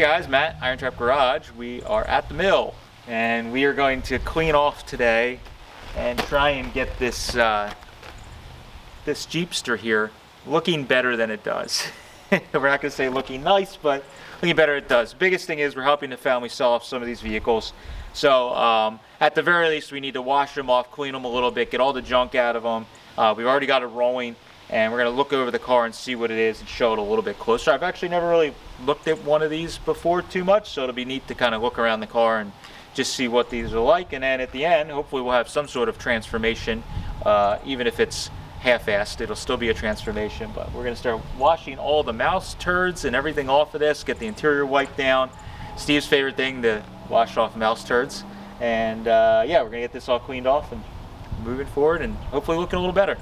guys, Matt, IronTrap Garage. We are at the mill and we are going to clean off today and try and get this this Jeepster here looking better than it does. We're not going to say looking nice, but looking better it does. Biggest thing is we're helping the family sell off some of these vehicles. So at the very least, we need to wash them off, clean them a little bit, get all the junk out of them. We've already got it rolling, and we're going to look over the car and see what it is and show it a little bit closer. I've actually never really looked at one of these before too much, so it'll be neat to kind of look around the car and just see what these are like. And then at the end, hopefully we'll have some sort of transformation, even if it's half-assed, it'll still be a transformation. But we're going to start washing all the mouse turds and everything off of this, get the interior wiped down. Steve's favorite thing, to wash off mouse turds. And yeah, we're going to get this all cleaned off and moving forward and hopefully looking a little better.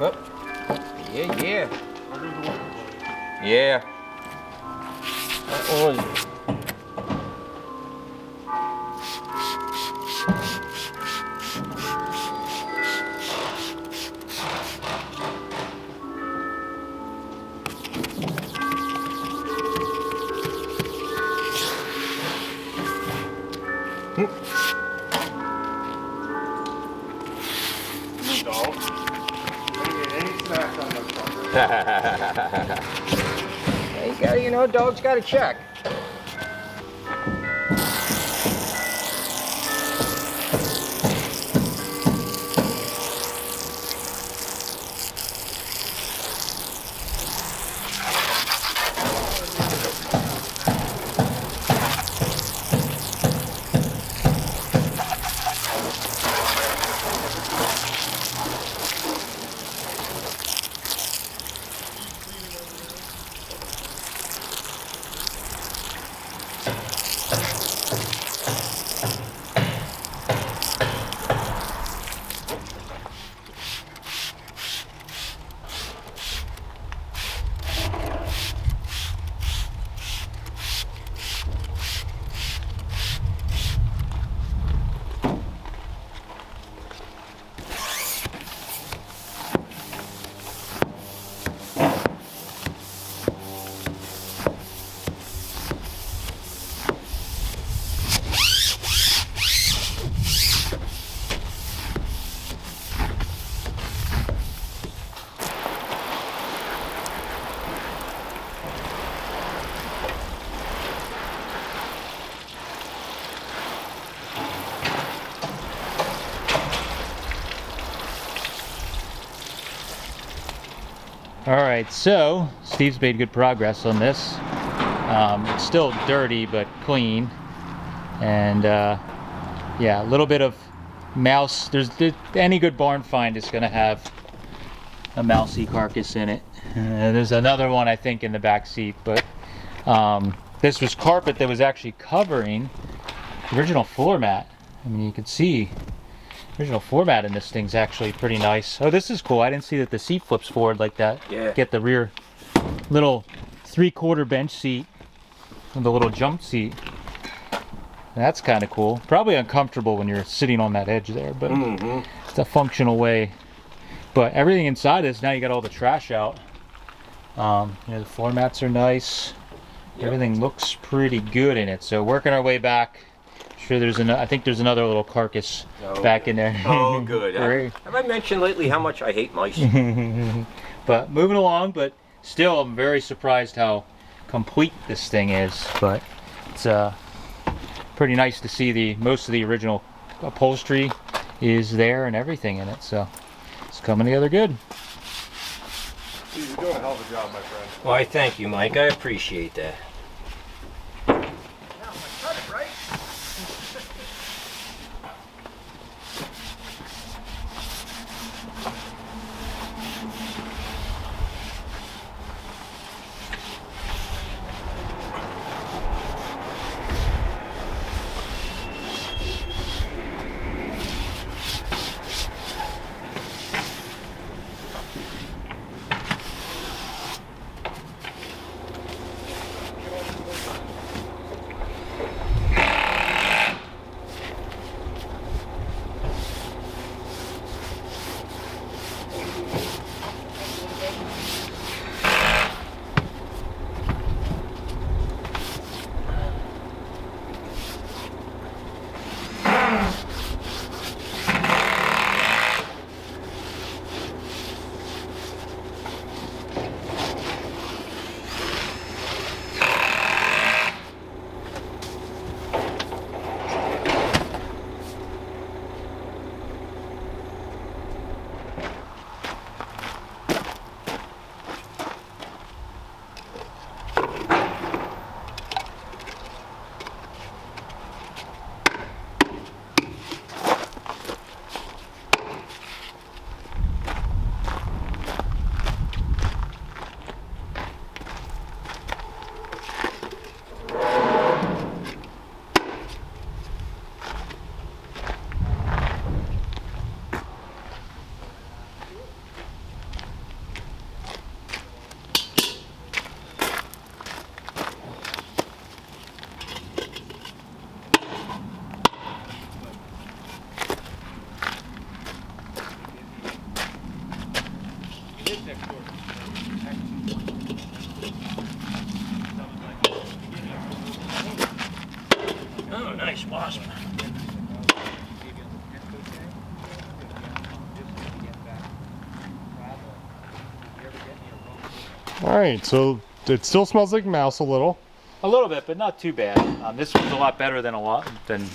Oh. Yeah. Yeah. That one. You gotta, you know, dog's gotta check. All right, so Steve's made good progress on this. It's still dirty, but clean. And yeah, a little bit of mouse. Any good barn find is going to have a mousy carcass in it. There's another one, I think, in the back seat, but this was carpet that was actually covering the original floor mat. I mean, you can see original floor mat in this thing's actually pretty nice. Oh, this is cool. I didn't see that the seat flips forward like that. Yeah. Get the rear little 3/4 bench seat and the little jump seat. That's kind of cool. Probably uncomfortable when you're sitting on that edge there, but it's a functional way. But everything inside this, now you got all the trash out. You know, the floor mats are nice. Yep. Everything looks pretty good in it. So working our way back. Sure, I think there's another little carcass back in there. Oh, good. Have I mentioned lately how much I hate mice? But moving along, but still, I'm very surprised how complete this thing is. But it's pretty nice to see most of the original upholstery is there and everything in it. So it's coming together good. You're doing a hell of a job, my friend. Why, thank you, Mike. I appreciate that. nice wasp. All right, so it still smells like mouse a little. A little bit, but not too bad. This one's a lot better than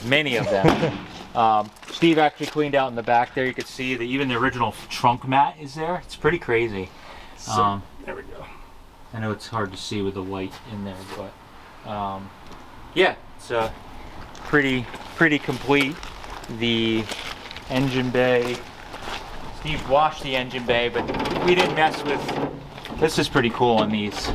many of them. Steve actually cleaned out in the back there. You can see that even the original trunk mat is there. It's pretty crazy. There we go. I know it's hard to see with the light in there, but yeah, it's pretty complete. The engine bay. Steve washed the engine bay, but we didn't mess with. This is pretty cool on these.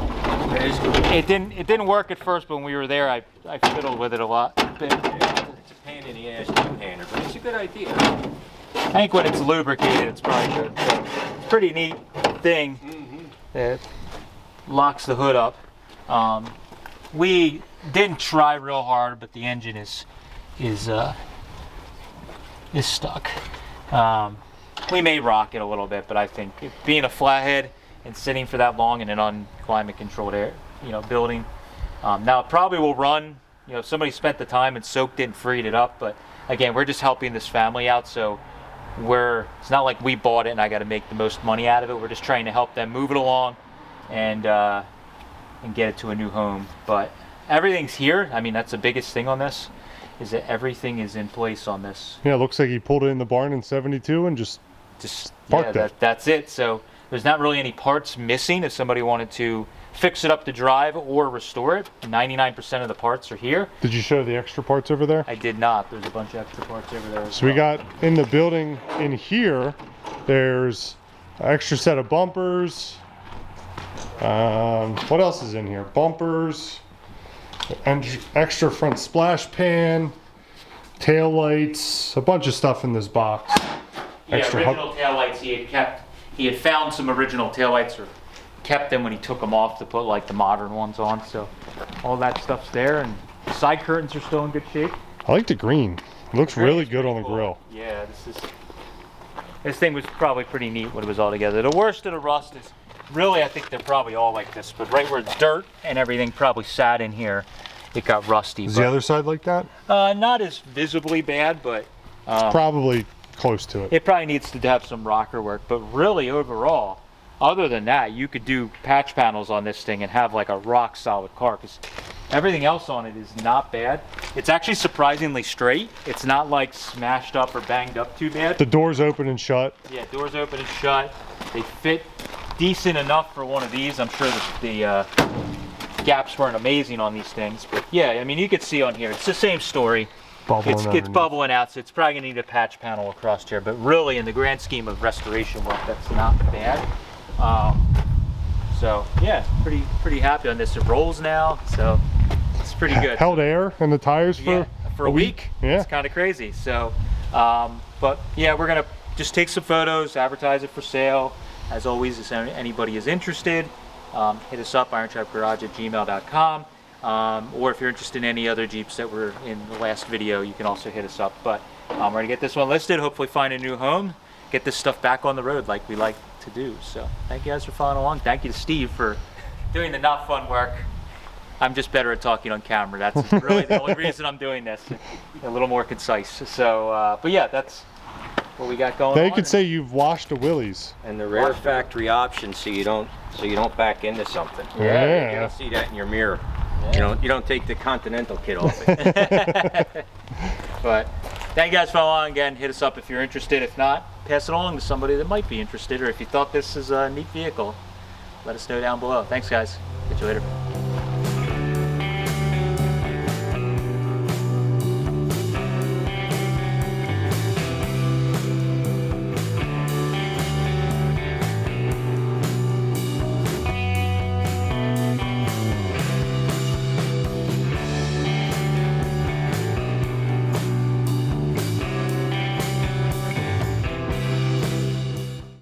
It didn't work at first, but when we were there, I fiddled with it a lot. It's a pain in the ass two-hander, but it's a good idea. I think when it's lubricated, it's probably good. So it's a pretty neat thing. It locks the hood up. We didn't try real hard, but the engine is stuck. We may rock it a little bit, but I think being a flathead and sitting for that long in an unclimate controlled air, building. Now it probably will run, if somebody spent the time and soaked it and freed it up, but again, we're just helping this family out, so it's not like we bought it and I got to make the most money out of it. We're just trying to help them move it along and get it to a new home. But everything's here. I mean, that's the biggest thing on this, is that everything is in place on this. Yeah, it looks like he pulled it in the barn in '72 and just parked it. That's it. So there's not really any parts missing if somebody wanted to fix it up to drive or restore it. 99% of the parts are here. Did you show the extra parts over there? I did not. There's a bunch of extra parts over there. So we got in the building in here, there's an extra set of bumpers. What else is in here? Bumpers, and extra front splash pan, tail lights, a bunch of stuff in this box. Yeah, original tail lights he had found some original taillights, or kept them when he took them off to put like the modern ones on. So all that stuff's there, and side curtains are still in good shape. I like the green. It looks really good on the grill. Yeah, this thing was probably pretty neat when it was all together. The worst of the rust is really, I think they're probably all like this, but right where dirt and everything probably sat in here, it got rusty. Is the other side like that? Not as visibly bad, but it's probably close to it. It probably needs to have some rocker work, but really overall, other than that, you could do patch panels on this thing and have like a rock solid car, because everything else on it is not bad. It's actually surprisingly straight. It's not like smashed up or banged up too bad. The doors open and shut. Yeah, doors open and shut. They fit decent enough for one of these. I'm sure that the gaps weren't amazing on these things, but yeah, I mean, you could see on here, it's the same story. It's bubbling out, so it's probably gonna need a patch panel across here, but really in the grand scheme of restoration work, that's not bad. So yeah, pretty happy on this. It rolls now, so it's pretty good. Held air in the tires for a week. Yeah, it's kind of crazy. So but yeah, we're gonna just take some photos, advertise it for sale. As always, if anybody is interested, hit us up, irontrapgarage@gmail.com. Or if you're interested in any other Jeeps that were in the last video, you can also hit us up. But we're gonna get this one listed, hopefully find a new home, get this stuff back on the road like we like to do. So thank you guys for following along. Thank you to Steve for doing the not fun work. I'm just better at talking on camera. That's really the only reason I'm doing this. A little more concise. So, but yeah, that's what we got going on. They could say you've washed a Willys. And the rare factory option, so you don't back into something. Yeah. You don't see that in your mirror. Yeah. You don't take the Continental kit off it. But thank you guys for following again. Hit us up if you're interested. If not, pass it along to somebody that might be interested, or if you thought this is a neat vehicle, let us know down below. Thanks guys. Catch you later.